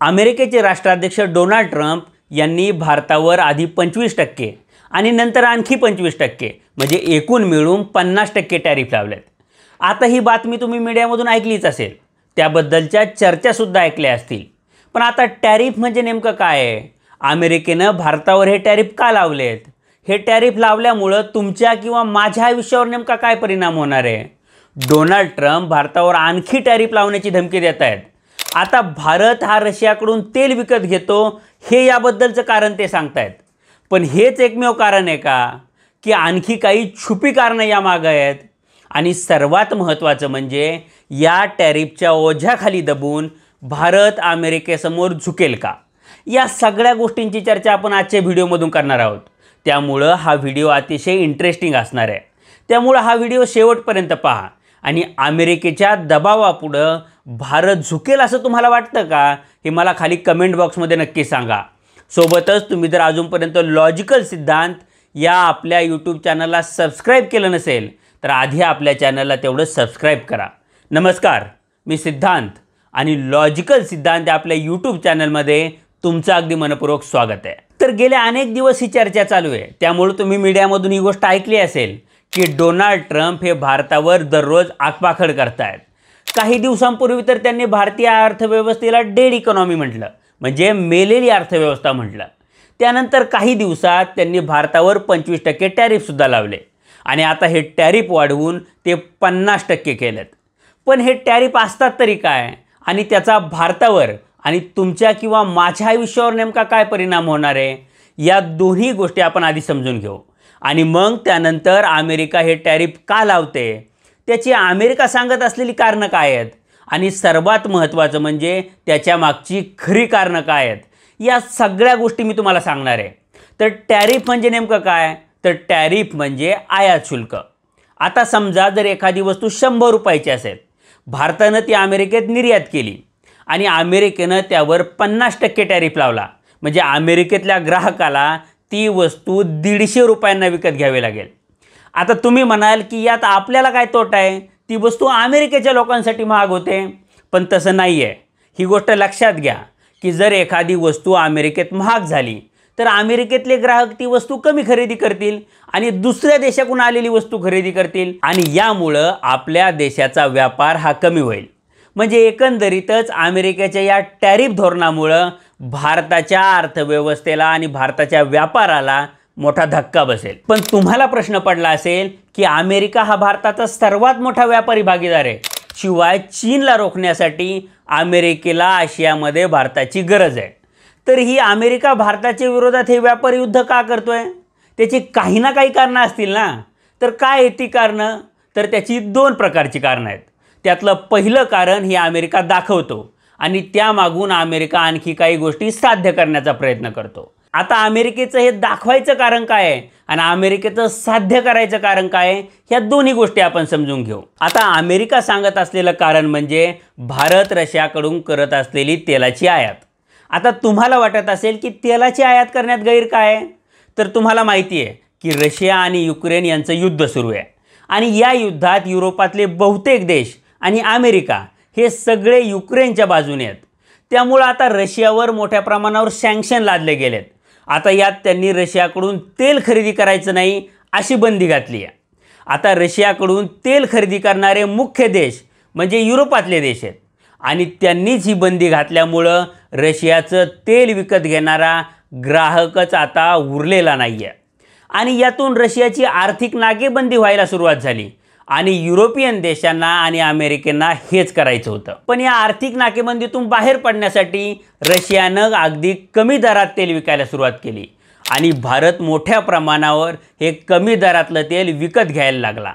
अमेरिकेचे राष्ट्राध्यक्ष Donald Trump यांनी भारतावर आधी 25% आणि नंतर आणखी 25% म्हणजे एकूण मिळून 50% टॅरिफ लावलेत। आता ही बातमी तुम्ही मीडियामधून ऐकलीच असेल, त्याबद्दलच्या चर्चासुद्धा ऐकल्या असतील। पण आता टॅरिफ म्हणजे नेमकं काय आहे? अमेरिकेनं भारतावर हे टॅरिफ का लावलेत? हे टॅरिफ लावल्यामुळं तुमच्या किंवा माझ्या आयुष्यावर नेमका काय परिणाम होणार आहे? डोनाल्ड ट्रम्प भारतावर आणखी टॅरिफ लावण्याची धमकी देत आहेत। आता भारत हा रशियाकडून तेल विकत घेतो हे याबद्दलचं कारण ते सांगतायत। पण हेच एकमेव कारण आहे का, की आणखी काही छुपी कारणं यामागे आहेत? आणि सर्वात महत्त्वाचं म्हणजे या टॅरिफच्या ओझ्याखाली दबून भारत अमेरिकेसमोर झुकेल का? या सगळ्या गोष्टींची चर्चा आपण आजच्या व्हिडिओमधून करणार आहोत। त्यामुळं हा व्हिडिओ अतिशय इंटरेस्टिंग असणार आहे। त्यामुळं हा व्हिडिओ शेवटपर्यंत पहा आणि अमेरिकेच्या दबावापुढं भारत झुकेल असं तुम्हाला वाटतं का, हे मला खाली कमेंट बॉक्समध्ये नक्की सांगा। सोबतच तुम्ही जर अजूनपर्यंत लॉजिकल सिद्धांत या आपल्या यूट्यूब चॅनलला सबस्क्राईब केलं नसेल तर आधी आपल्या चॅनलला तेवढं सबस्क्राईब करा। नमस्कार, मी सिद्धांत आणि लॉजिकल सिद्धांत आपल्या यूट्यूब चॅनलमध्ये तुमचं अगदी मनपूर्वक स्वागत आहे। तर गेल्या अनेक दिवस ही चर्चा चालू आहे, त्यामुळे तुम्ही मीडियामधून ही गोष्ट ऐकली असेल की डोनाल्ड ट्रम्प हे भारतावर दररोज आगपाखड करतायत। काही दिवसांपूर्वी तर त्यांनी भारतीय अर्थव्यवस्थेला डेड इकॉनॉमी म्हटलं, म्हणजे मेलेली अर्थव्यवस्था म्हटलं। त्यानंतर काही दिवसात त्यांनी भारतावर 25% टॅरिफसुद्धा लावले आणि आता हे टॅरिफ वाढवून ते 50% केलेत। पण हे टॅरिफ असतात तरी काय आणि त्याचा भारतावर आणि तुमच्या किंवा माझ्या आयुष्यावर नेमका काय परिणाम होणार आहे, या दोन्ही गोष्टी आपण आधी समजून घेऊ आणि मग त्यानंतर अमेरिका हे टॅरिफ का लावते, त्याची अमेरिका सांगत असलेली कारणं काय आहेत आणि सर्वात महत्त्वाचं म्हणजे त्याच्या मागची खरी कारणं काय आहेत, या सगळ्या गोष्टी मी तुम्हाला सांगणार आहे। तर टॅरिफ म्हणजे नेमकं काय? तर टॅरिफ म्हणजे आयात शुल्क। आता समजा जर एखादी वस्तू 100 रुपयाची असेल, भारतानं ती अमेरिकेत निर्यात केली आणि अमेरिकेनं त्यावर 50% टॅरिफ लावला, म्हणजे अमेरिकेतल्या ग्राहकाला ती वस्तू 150 रुपयांना विकत घ्यावी लागेल। आता तुम्ही म्हणाल की यात आपल्याला काय तोटा आहे, ती वस्तू अमेरिकेच्या लोकांसाठी महाग होते। पण तसं नाही आहे। ही गोष्ट लक्षात घ्या की जर एखादी वस्तू अमेरिकेत महाग झाली तर अमेरिकेतले ग्राहक ती वस्तू कमी खरेदी करतील आणि दुसऱ्या देशातून आलेली वस्तू खरेदी करतील आणि यामुळं आपल्या देशाचा व्यापार हा कमी होईल। म्हणजे एकंदरीतच अमेरिकेच्या या टॅरिफ धोरणामुळं भारताच्या अर्थव्यवस्थेला आणि भारताच्या व्यापाराला मोठा धक्का बसेल। पण तुम्हाला प्रश्न पडला असेल की अमेरिका हा भारताचा सर्वात मोठा व्यापारी भागीदार आहे, शिवाय चीनला रोखण्यासाठी अमेरिकेला आशियामध्ये भारताची गरज आहे। तर ही अमेरिका भारताच्या विरोधात हे व्यापारी युद्ध का करतोय? त्याची काही ना काही कारणं असतील ना। तर काय आहे ती कारणं? तर त्याची 2 प्रकारची कारणं आहेत। त्यातलं पहिलं कारण हे अमेरिका दाखवतो आणि त्यामागून अमेरिका आणखी काही गोष्टी साध्य करण्याचा प्रयत्न करतो। आता अमेरिकेचं हे दाखवायचं कारण काय आहे आणि अमेरिकेचं साध्य करायचं कारण काय आहे, ह्या दोन्ही गोष्टी आपण समजून घेऊ। आता अमेरिका सांगत असलेलं कारण म्हणजे भारत रशियाकडून करत असलेली तेलाची आयात। आता तुम्हाला वाटत असेल की तेलाची आयात करण्यात गैर काय आहे? तर तुम्हाला माहिती आहे की रशिया आणि युक्रेन यांचं युद्ध सुरू आहे आणि या युद्धात युरोपातले बहुतेक देश आणि अमेरिका हे सगळे युक्रेनच्या बाजूने आहेत। त्यामुळे आता रशियावर मोठ्या प्रमाणावर सँक्शन लादले गेलेत। आता यात त्यांनी रशियाकडून तेल खरेदी करायचं नाही अशी बंदी घातली आहे। आता रशियाकडून तेल खरेदी करणारे मुख्य देश म्हणजे युरोपातले देश आहेत आणि त्यांनीच ही बंदी घातल्यामुळं रशियाचं तेल विकत घेणारा ग्राहकच आता उरलेला नाही आहे आणि यातून रशियाची आर्थिक नाकेबंदी व्हायला सुरुवात झाली आणि युरोपियन देशांना आणि अमेरिकेंना हेच करायचं होतं। पण या आर्थिक नाकेबंदीतून बाहेर पडण्यासाठी रशियानं अगदी कमी दरात तेल विकायला सुरुवात केली आणि भारत मोठ्या प्रमाणावर हे कमी दरातलं तेल विकत घ्यायला लागला,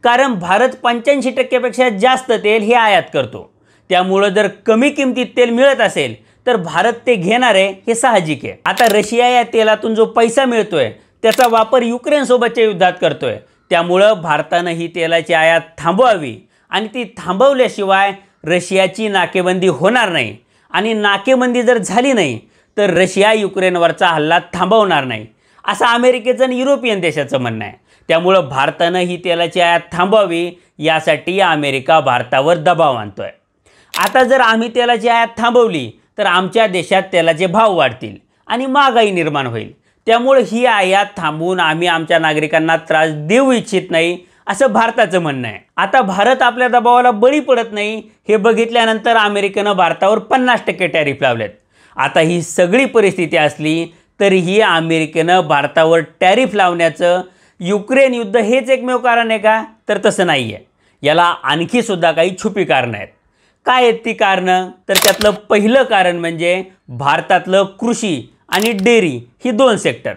कारण भारत 85% पेक्षा जास्त तेल हे आयात करतो। त्यामुळं जर कमी किमतीत तेल मिळत असेल तर भारत ते घेणार आहे, हे साहजिक आहे। आता रशिया या तेलातून जो पैसा मिळतोय त्याचा वापर युक्रेनसोबतच्या युद्धात करतोय, त्यामुळं भारतानं ही तेलाची आयात थांबवावी आणि ती थांबवल्याशिवाय रशियाची नाकेबंदी होणार नाही आणि नाकेबंदी जर झाली नाही तर रशिया युक्रेनवरचा हल्ला थांबवणार नाही, असं अमेरिकेचं आणि युरोपियन देशाचं म्हणणं आहे। त्यामुळं भारतानं ही तेलाची आयात थांबवावी यासाठी अमेरिका भारतावर दबाव आणतोय। आता जर आम्ही तेलाची आयात थांबवली तर आमच्या देशात तेलाचे भाव वाढतील आणि महागाई निर्माण होईल. त्यामुळे ही आयात थांबवून आम्ही आमच्या नागरिकांना त्रास देऊ इच्छित नाही असं भारताचं म्हणणं आहे. आता भारत आपल्या दबावाला बळी पडत नाही हे बघितल्यानंतर अमेरिकेनं भारतावर 50% टॅरिफ लावलेत. आता ही सगळी परिस्थिती असली तरीही अमेरिकेनं भारतावर टॅरिफ लावण्याचं युक्रेन युद्ध हेच एकमेव कारण आहे का? तर तसं नाही आहे. याला आणखी सुद्धा काही छुपी कारणं आहेत. काय आहेत ती कारणं? तर त्यातलं पहिलं कारण म्हणजे भारतातलं कृषी आणि डेअरी ही 2 सेक्टर.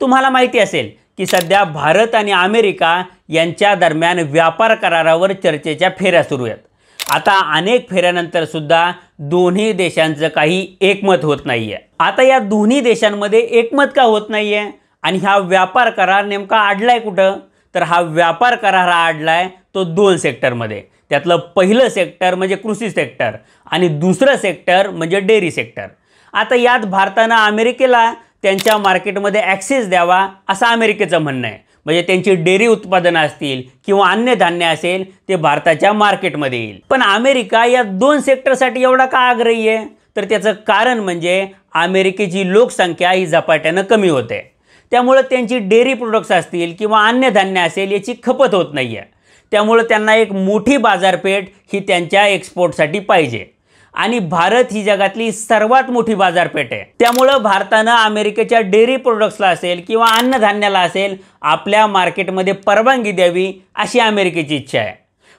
तुम्हाला माहिती असेल की सध्या भारत आणि अमेरिका यांच्या दरम्यान व्यापार करारावर चर्चेच्या फेऱ्या सुरू आहेत. आता अनेक फेऱ्यानंतर सुद्धा दोन्ही देशांचं काही एकमत होत नाही आहे. आता या दोन्ही देशांमध्ये एकमत का होत नाही आहे आणि हा व्यापार करार नेमका अडलाय कुठं? तर हा व्यापार करार अडलाय तो 2 सेक्टरमध्ये. त्यातलं पहिलं सेक्टर म्हणजे कृषी सेक्टर आणि दुसरं सेक्टर म्हणजे डेअरी सेक्टर. आता यात भारतानं अमेरिकेला त्यांच्या मार्केटमध्ये ॲक्सेस द्यावा असं अमेरिकेचं म्हणणं आहे. म्हणजे त्यांची डेअरी उत्पादनं असतील किंवा अन्य धान्य असेल ते भारताच्या मार्केटमध्ये येईल. पण अमेरिका या 2 सेक्टरसाठी एवढा का आग्रही आहे? तर त्याचं कारण म्हणजे अमेरिकेची लोकसंख्या ही झपाट्यानं कमी होते. त्यामुळे त्यांची डेअरी प्रोडक्ट्स असतील किंवा अन्य धान्य असेल याची खपत होत नाही आहे. त्यामुळे त्यांना एक मोठी बाजारपेठ ही त्यांच्या एक्सपोर्टसाठी पाहिजे आणि भारत ही जगातली सर्वात मोठी बाजारपेठ आहे. त्यामुळं भारतानं अमेरिकेच्या डेअरी प्रोडक्ट्सला असेल किंवा अन्नधान्याला असेल आपल्या मार्केटमध्ये परवानगी द्यावी अशी अमेरिकेची इच्छा आहे.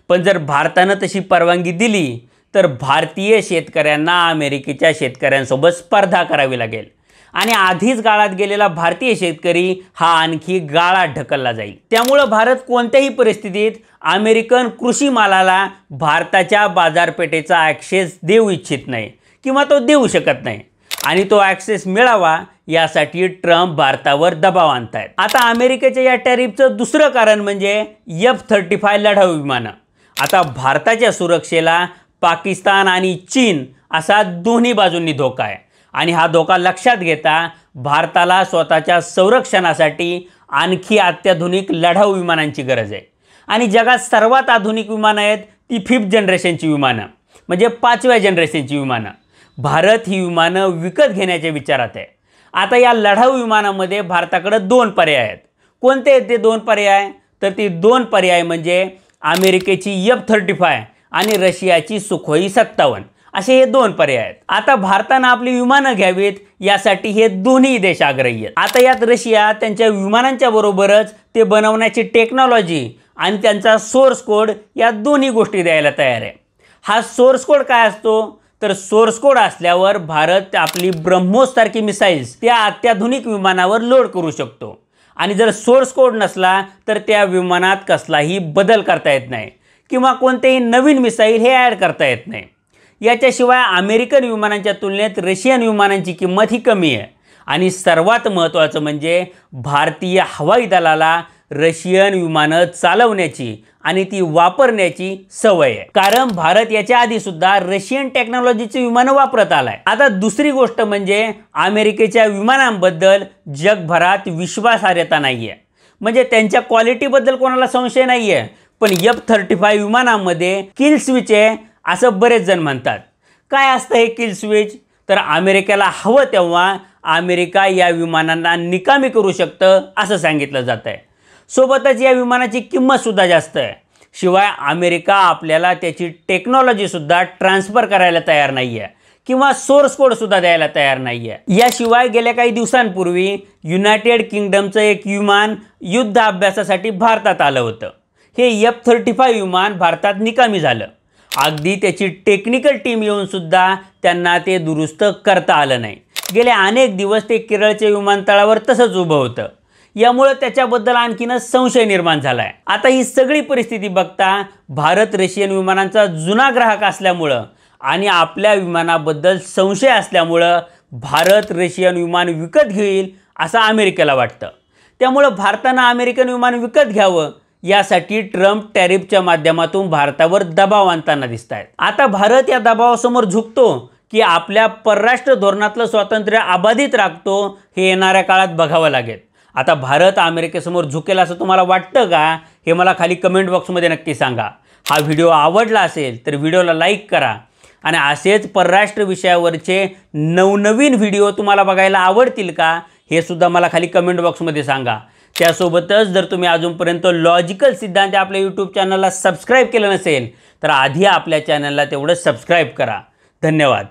पण जर भारतानं तशी परवानगी दिली तर भारतीय शेतकऱ्यांना अमेरिकेच्या शेतकऱ्यांसोबत स्पर्धा करावी लागेल आणि आधीच गाळात गेलेला भारतीय शेतकरी हा आणखी गाळात ढकलला जाईल. त्यामुळं भारत कोणत्याही परिस्थितीत अमेरिकन कृषी मालाला भारताच्या बाजारपेठेचा ॲक्सेस देऊ इच्छित नाही किंवा तो देऊ शकत नाही आणि तो ॲक्सेस मिळावा यासाठी ट्रम्प भारतावर दबाव आणतायत. आता अमेरिकेच्या या टॅरिफचं दुसरं कारण म्हणजे F-35 लढाऊ विमानं. आता भारताच्या सुरक्षेला पाकिस्तान आणि चीन असा दोन्ही बाजूंनी धोका आहे आणि हा धोका लक्षात घेता भारताला स्वतःच्या संरक्षणासाठी आणखी अत्याधुनिक लढाऊ विमानांची गरज आहे. आणि जगात सर्वात आधुनिक विमानं आहेत ती 5th जनरेशनची विमानं म्हणजे 5व्या जनरेशनची विमानं. भारत ही विमानं विकत घेण्याच्या विचारात आहे. आता या लढाऊ विमानामध्ये भारताकडे 2 पर्याय आहेत. कोणते आहेत ते 2 पर्याय? तर ती 2 पर्याय म्हणजे अमेरिकेची F-35 आणि रशियाची सुखोई 57 असे हे 2 पर्याय आहेत. आता भारतानं आपली विमानं घ्यावीत यासाठी हे दोन्ही देश आग्रही आहेत. आता यात रशिया त्यांच्या विमानांच्या बरोबरच ते बनवण्याची टेक्नॉलॉजी आणि त्यांचा सोर्स कोड या दोन्ही गोष्टी द्यायला तयार आहे. हा सोर्स कोड काय असतो? तर सोर्स कोड असल्यावर भारत आपली ब्रह्मोससारखी मिसाईल्स त्या अत्याधुनिक विमानावर लोड करू शकतो आणि जर सोर्स कोड नसला तर त्या विमानात कसलाही बदल करता येत नाही किंवा कोणतेही नवीन मिसाईल हे ॲड करता येत नाही. याच्याशिवाय अमेरिकन विमानांच्या तुलनेत रशियन विमानांची किंमत ही कमी आहे आणि सर्वात महत्त्वाचं म्हणजे भारतीय हवाई दलाला रशियन विमानं चालवण्याची आणि ती वापरण्याची सवय आहे. कारण भारत याच्या आधीसुद्धा रशियन टेक्नॉलॉजीची विमानं वापरत आलाय. आता दुसरी गोष्ट म्हणजे अमेरिकेच्या विमानांबद्दल जगभरात विश्वासार्हता नाही आहे. म्हणजे त्यांच्या क्वालिटीबद्दल कोणाला संशय नाही आहे. पण F-35 विमानांमध्ये किल स्विच आहे असं बरेच जण म्हणतात. काय असतं हे किल स्विच? तर अमेरिकेला हवं तेव्हा अमेरिका या विमानांना निकामी करू शकतं असं सांगितलं जातं आहे. सोबतच या विमानाची किंमतसुद्धा जास्त आहे. शिवाय अमेरिका आपल्याला त्याची टेक्नॉलॉजीसुद्धा ट्रान्सफर करायला तयार नाही आहे किंवा सोर्स कोडसुद्धा द्यायला तयार नाही आहे. याशिवाय गेल्या काही दिवसांपूर्वी युनायटेड किंगडमचं एक विमान युद्ध अभ्यासासाठी भारतात आलं होतं. हे F-35 विमान भारतात निकामी झालं. अगदी त्याची टेक्निकल टीम येऊनसुद्धा त्यांना ते दुरुस्त करता आलं नाही. गेले अनेक दिवस ते केरळच्या विमानतळावर तसंच उभं होतं. यामुळे त्याच्याबद्दल आणखीनच संशय निर्माण झाला आहे. आता ही सगळी परिस्थिती बघता भारत रशियन विमानांचा जुना ग्राहक असल्यामुळं आणि आपल्या विमानाबद्दल संशय असल्यामुळं भारत रशियन विमान विकत घेईल असं अमेरिकेला वाटतं. त्यामुळं भारतानं अमेरिकन विमान विकत घ्यावं यासाठी ट्रम्प टॅरिफच्या माध्यमातून भारतावर दबाव आणताना दिसत आहेत. आता भारत या दबावासमोर झुकतो की आपल्या परराष्ट्र धोरणातलं स्वातंत्र्य अबाधित राखतो हे येणाऱ्या काळात बघावं लागेल. आता भारत अमेरिकेसमोर झुकेल असं तुम्हाला वाटतं का? हे मला खाली कमेंट बॉक्समध्ये नक्की सांगा. हा व्हिडिओ आवडला असेल तर व्हिडिओला लाईक करा आणि असेच परराष्ट्र विषयावरचे नवनवीन व्हिडिओ तुम्हाला बघायला आवडतील का हे सुद्धा मला खाली कमेंट बॉक्समध्ये सांगा. त्यासोबतच जर तुम्ही अजूनपर्यंत लॉजिकल सिद्धांत आपल्या यूट्यूब चॅनलला सबस्क्राईब केलं नसेल तर आधी आपल्या चॅनलला तेवढं सबस्क्राईब करा. धन्यवाद.